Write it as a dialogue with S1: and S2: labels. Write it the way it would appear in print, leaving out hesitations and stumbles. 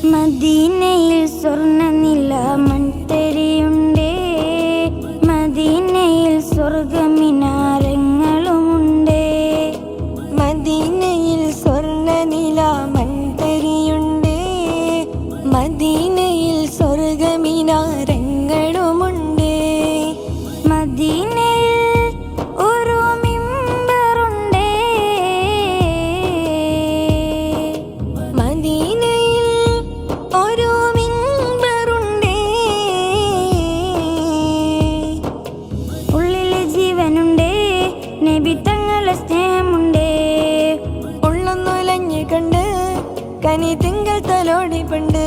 S1: മദീനയിൽ സ്വർണ്ണനില മൺതരിയുണ്ടേ, മദീനയിൽ സ്വർഗമിനാരങ്ങളുമുണ്ടേ.
S2: മദീനയിൽ സ്വർണ്ണനില മൺതരിയുണ്ടേ, മദീനയിൽ സ്വർഗമിനാരങ്ങളുമുണ്ടേ.
S1: മദീനയിൽ ഒരു മിമ്പറുണ്ടേ,
S2: മദീനയിൽ ഒരു മിമ്പറുണ്ടേ.
S1: ഉള്ളിലെ ജീവനുണ്ടേ, നബി തങ്ങളെ സ്നേഹമുണ്ടേ.
S2: ഉള്ളൊന്നുലഞ്ഞു കണ്ട് കനി തിങ്കൾ തലോടി പണ്ട്